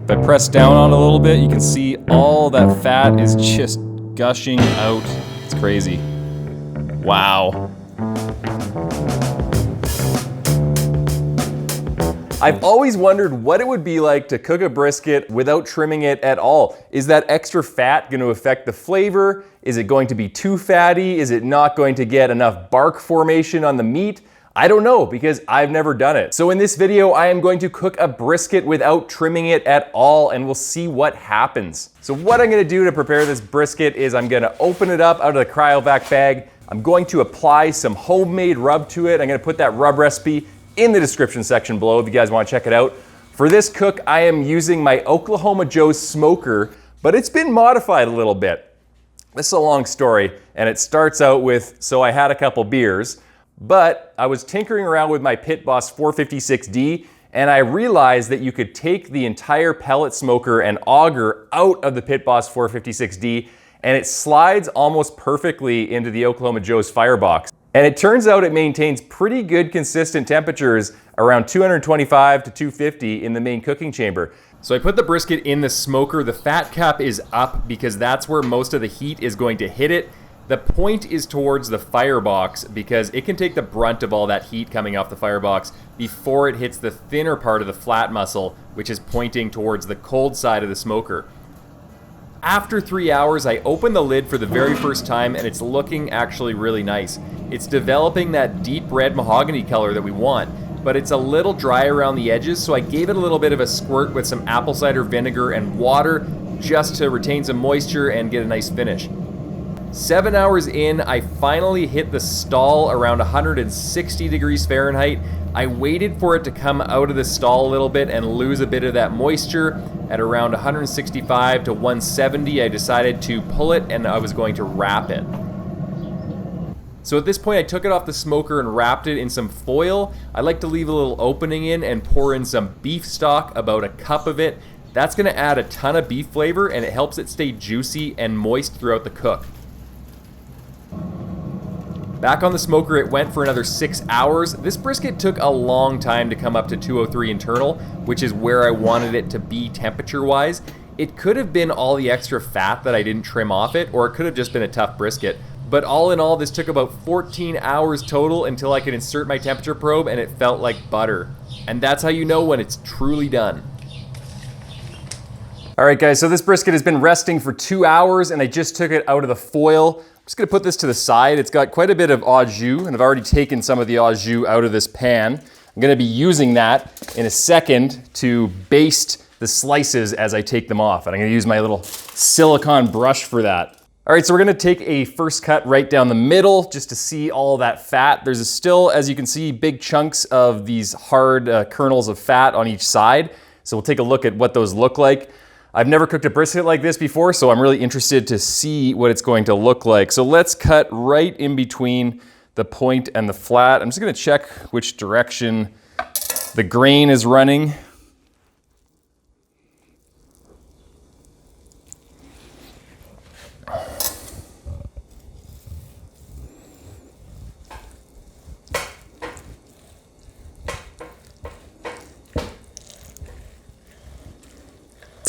If I press down on it a little bit, you can see all that fat is just gushing out. It's crazy. Wow. I've always wondered what it would be like to cook a brisket without trimming it at all. Is that extra fat going to affect the flavor? Is it going to be too fatty? Is it not going to get enough bark formation on the meat? I don't know because I've never done it. So in this video, I am going to cook a brisket without trimming it at all, and we'll see what happens. So what I'm gonna do to prepare this brisket is I'm gonna open it up out of the cryovac bag. I'm going to apply some homemade rub to it. I'm gonna put that rub recipe in the description section below if you guys wanna check it out. For this cook, I am using my Oklahamo Joe smoker, but it's been modified a little bit. This is a long story, and it starts out with, so I had a couple beers, but I was tinkering around with my Pit Boss 456D, and I realized that you could take the entire pellet smoker and auger out of the Pit Boss 456D, and it slides almost perfectly into the Oklahamo Joe's firebox. And it turns out it maintains pretty good consistent temperatures around 225 to 250 in the main cooking chamber. So I put the brisket in the smoker. The fat cap is up because that's where most of the heat is going to hit it. The point is towards the firebox because it can take the brunt of all that heat coming off the firebox before it hits the thinner part of the flat muscle, which is pointing towards the cold side of the smoker. After 3 hours, I opened the lid for the very first time, and it's looking actually really nice. It's developing that deep red mahogany color that we want, but it's a little dry around the edges, so I gave it a little bit of a squirt with some apple cider vinegar and water just to retain some moisture and get a nice finish. 7 hours in, I finally hit the stall around 160 degrees Fahrenheit. I waited for it to come out of the stall a little bit and lose a bit of that moisture. At around 165 to 170, I decided to pull it and I was going to wrap it. So at this point, I took it off the smoker and wrapped it in some foil. I like to leave a little opening in and pour in some beef stock, about a cup of it. That's gonna add a ton of beef flavor and it helps it stay juicy and moist throughout the cook. Back on the smoker, it went for another 6 hours. This brisket took a long time to come up to 203 internal, which is where I wanted it to be temperature-wise. It could have been all the extra fat that I didn't trim off it, or it could have just been a tough brisket. But all in all, this took about 14 hours total until I could insert my temperature probe, and it felt like butter. And that's how you know when it's truly done. All right, guys, so this brisket has been resting for 2 hours, and I just took it out of the foil. I'm just gonna put this to the side. It's got quite a bit of au jus, and I've already taken some of the au jus out of this pan. I'm gonna be using that in a second to baste the slices as I take them off. And I'm gonna use my little silicone brush for that. All right, so we're gonna take a first cut right down the middle just to see all that fat. There's still, as you can see, big chunks of these hard kernels of fat on each side. So we'll take a look at what those look like. I've never cooked a brisket like this before, so I'm really interested to see what it's going to look like. So let's cut right in between the point and the flat. I'm just gonna check which direction the grain is running.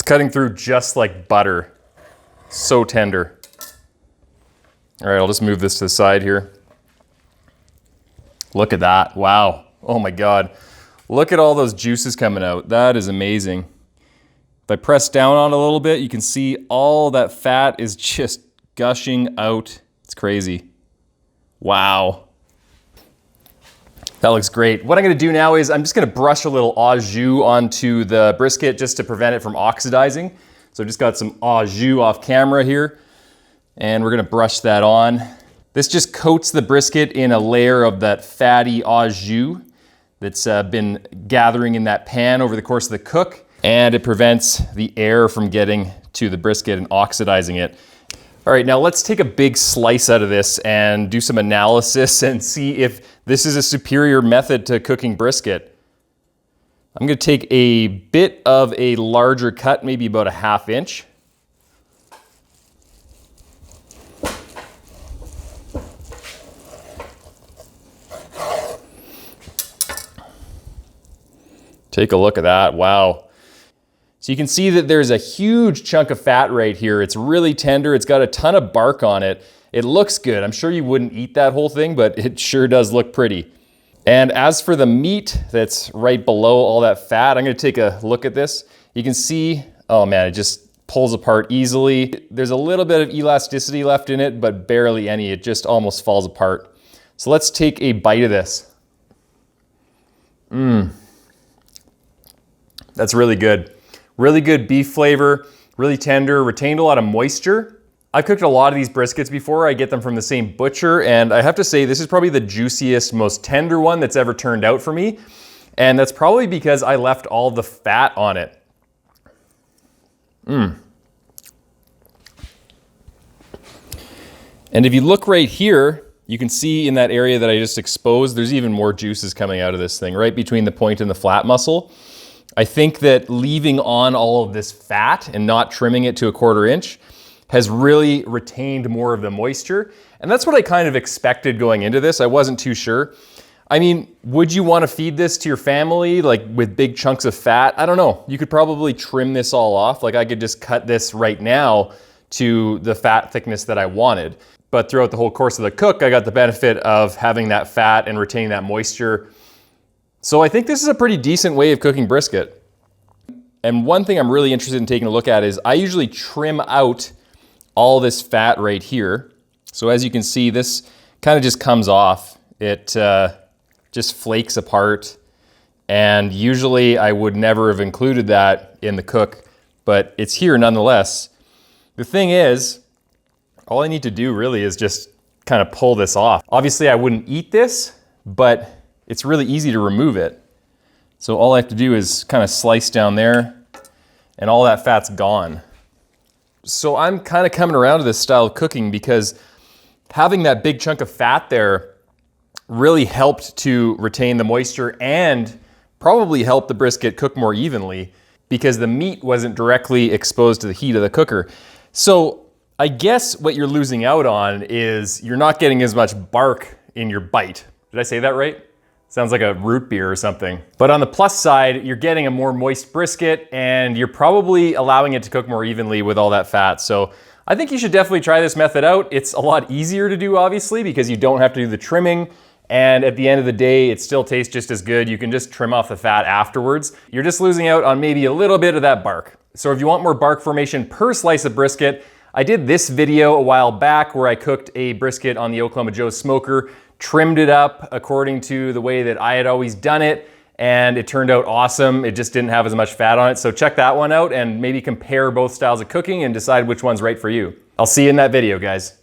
Cutting through just like butter. So tender. All right, I'll just move this to the side here. Look at that, wow. Oh my God. Look at all those juices coming out. That is amazing. If I press down on it a little bit, you can see all that fat is just gushing out. It's crazy. Wow. That looks great. What I'm gonna do now is I'm just gonna brush a little au jus onto the brisket just to prevent it from oxidizing. So I've just got some au jus off camera here, and we're gonna brush that on. This just coats the brisket in a layer of that fatty au jus that's been gathering in that pan over the course of the cook, and it prevents the air from getting to the brisket and oxidizing it. All right, now let's take a big slice out of this and do some analysis and see if this is a superior method to cooking brisket. I'm gonna take a bit of a larger cut, maybe about a 1/2 inch. Take a look at that, wow. So So you can see that there's a huge chunk of fat right here. It's really tender. It's got a ton of bark on it. It looks good. I'm sure you wouldn't eat that whole thing, but it sure does look pretty. And as for the meat that's right below all that fat, I'm gonna take a look at this. You can see, oh man, it just pulls apart easily. There's a little bit of elasticity left in it, but barely any. It just almost falls apart. So let's take a bite of this. That's really good. Really good beef flavor, really tender, retained a lot of moisture. I've cooked a lot of these briskets before. I get them from the same butcher, and I have to say this is probably the juiciest, most tender one that's ever turned out for me. And that's probably because I left all the fat on it. And if you look right here, you can see in that area that I just exposed, there's even more juices coming out of this thing, right between the point and the flat muscle. I think that leaving on all of this fat and not trimming it to a 1/4 inch has really retained more of the moisture. And that's what I kind of expected going into this. I wasn't too sure. I mean, would you want to feed this to your family, like with big chunks of fat? I don't know. You could probably trim this all off. Like I could just cut this right now to the fat thickness that I wanted. But throughout the whole course of the cook, I got the benefit of having that fat and retaining that moisture. So I think this is a pretty decent way of cooking brisket. And one thing I'm really interested in taking a look at is I usually trim out all this fat right here. So as you can see, this kind of just comes off. It just flakes apart. And usually I would never have included that in the cook, but it's here nonetheless. The thing is, all I need to do really is just kind of pull this off. Obviously I wouldn't eat this, but it's really easy to remove it. So all I have to do is kind of slice down there and all that fat's gone. So I'm kind of coming around to this style of cooking because having that big chunk of fat there really helped to retain the moisture and probably helped the brisket cook more evenly because the meat wasn't directly exposed to the heat of the cooker. So I guess what you're losing out on is you're not getting as much bark in your bite. Did I say that right? Sounds like a root beer or something. But on the plus side, you're getting a more moist brisket and you're probably allowing it to cook more evenly with all that fat. So I think you should definitely try this method out. It's a lot easier to do, obviously, because you don't have to do the trimming. And at the end of the day, it still tastes just as good. You can just trim off the fat afterwards. You're just losing out on maybe a little bit of that bark. So if you want more bark formation per slice of brisket, I did this video a while back where I cooked a brisket on the Oklahoma Joe smoker, trimmed it up according to the way that I had always done it, and it turned out awesome. It just didn't have as much fat on it. So check that one out and maybe compare both styles of cooking and decide which one's right for you. I'll see you in that video, guys.